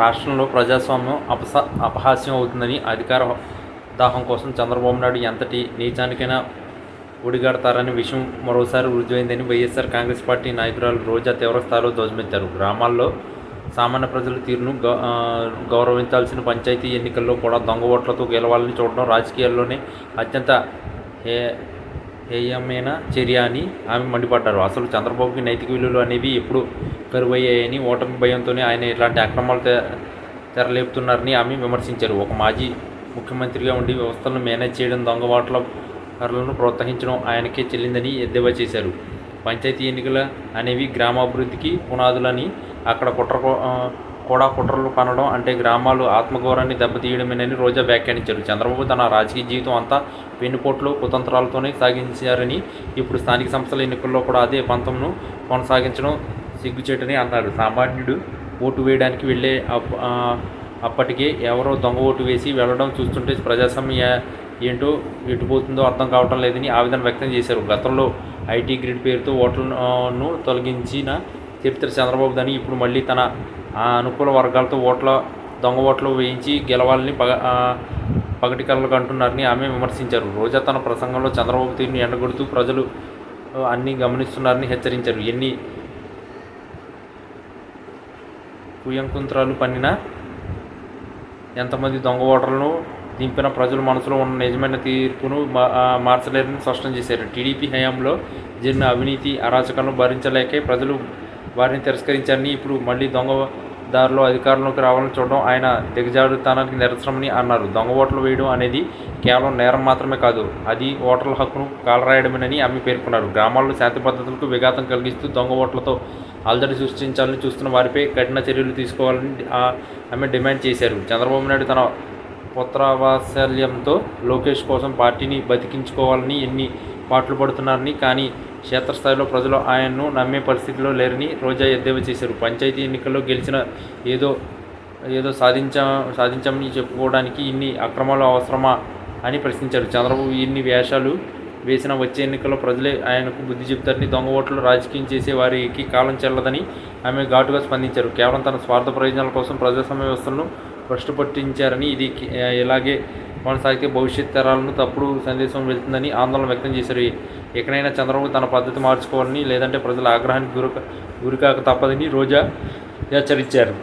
రాష్ట్రంలో ప్రజాస్వామ్యం అపహాస్యం అవుతుందని అధికార దాహం కోసం చంద్రబాబు నాయుడు ఎంతటి నీచానికైనా ఒడిగడతారనే విషయం మరోసారి రుజువైందని వైఎస్ఆర్ కాంగ్రెస్ పార్టీ నాయకురాలు రోజా తీవ్రస్థాయిలో ధ్వజమెత్తారు. గ్రామాల్లో సామాన్య ప్రజల తీరును గౌరవించాల్సిన పంచాయతీ ఎన్నికల్లో కూడా దొంగ ఓట్లతో గెలవాలని చూడడం రాజకీయాల్లోనే అత్యంత హేయమైన చర్య అని ఆమె మండిపడ్డారు. అసలు చంద్రబాబుకి నైతిక విలువలు అనేవి ఎప్పుడు కరువయ్యాయని, ఓటమి భయంతోనే ఆయన ఇలాంటి అక్రమాలు తెరలేపుతున్నారని ఆమె విమర్శించారు. ఒక మాజీ ముఖ్యమంత్రిగా ఉండి వ్యవస్థలను మేనేజ్ చేయడం, దొంగ ఓట్లలను ప్రోత్సహించడం ఆయనకే చెల్లిందని ఎద్దేవా చేశారు. పంచాయతీ ఎన్నికలు అనేవి గ్రామాభివృద్ధికి పునాదులని, అక్కడ కుట్రలు పనడం అంటే గ్రామాలు ఆత్మగౌరవాన్ని దెబ్బతీయడమేనని రోజా వ్యాఖ్యానించారు. చంద్రబాబు తన రాజకీయ జీవితం అంతా వెన్నుపోట్లు, కుతంత్రాలతోనే సాగించారని, ఇప్పుడు స్థానిక సంస్థల ఎన్నికల్లో కూడా అదే పంతంను కొనసాగించడం సిగ్గుచేటని అన్నారు. సామాన్యుడు ఓటు వేయడానికి వెళ్ళే అప్పటికే ఎవరో దొంగ ఓటు వేసి వెళ్ళడం చూస్తుంటే ప్రజాస్వామ్యం ఏంటో ఎటుపోతుందో అర్థం కావటం లేదని ఆవేదన వ్యక్తం చేశారు. గతంలో ఐటీ గ్రిడ్ పేరుతో ఓట్లను తొలగించిన చరిత్ర చంద్రబాబుదని, ఇప్పుడు మళ్ళీ తన అనుకూల వర్గాలతో దొంగ ఓట్లు వేయించి గెలవాలని పగటి కలలు కంటున్నారని ఆమె విమర్శించారు. రోజా తన ప్రసంగంలో చంద్రబాబు తీరును ఎండగొడుతూ ప్రజలు అన్నీ గమనిస్తున్నారని హెచ్చరించారు. ఎన్ని కుయంకుత్రాలు పన్నినా, ఎంతమంది దొంగ ఓటర్లను దింపిన ప్రజల మనసులో ఉన్న నిజమైన తీర్పును మార్చలేరని స్పష్టం చేశారు. టీడీపీ హయాంలో జరిగిన అవినీతి అరాచకాలను భరించలేకే ప్రజలు వారిని తిరస్కరించారని, ఇప్పుడు మళ్ళీ దొంగ దారిలో అధికారంలోకి రావాలని చూడడం ఆయన దిగజారుతనానికి నిరసనమని అన్నారు. దొంగ ఓట్లు వేయడం అనేది కేవలం నేరం మాత్రమే కాదు, అది ఓటర్ల హక్కును కాలరాయడమేనని ఆమె పేర్కొన్నారు. గ్రామాల్లో శాంతి భద్రతలకు విఘాతం కలిగిస్తూ దొంగ ఓట్లతో అలజడి సృష్టించాలని చూస్తున్న వారిపై కఠిన చర్యలు తీసుకోవాలని ఆమె డిమాండ్ చేశారు. చంద్రబాబు నాయుడు తన పుత్రవాత్సల్యంతో లోకేష్ కోసం పార్టీని బతికించుకోవాలని ఎన్ని పాటలు పడుతున్నారని, కానీ క్షేత్రస్థాయిలో ప్రజలు ఆయన్ను నమ్మే పరిస్థితిలో లేరని రోజా ఎద్దేవా చేశారు. పంచాయతీ ఎన్నికల్లో గెలిచిన ఏదో సాధించామని చెప్పుకోవడానికి ఇన్ని అక్రమాలు అవసరమా అని ప్రశ్నించారు. చంద్రబాబు ఇన్ని వేషాలు వేసిన వచ్చే ఎన్నికల్లో ప్రజలే ఆయనకు బుద్ధి చెబుతారని, దొంగ ఓట్లు రాజకీయం చేసే వారికి కాలం చెల్లదని ఆమె ఘాటుగా స్పందించారు. కేవలం తన స్వార్థ ప్రయోజనాల కోసం ప్రజాస్వామ్య వ్యవస్థలను భ్రష్టు పట్టించారని, ఇది ఇలాగే కొనసాగితే భవిష్యత్ తరాలను తప్పుడు సందేశం వెళ్తుందని ఆందోళన వ్యక్తం చేశారు. ఎక్కడైనా చంద్రబాబు తన పద్ధతి మార్చుకోవాలని, లేదంటే ప్రజల ఆగ్రహానికి గురికాక తప్పదని రోజా హెచ్చరించారు.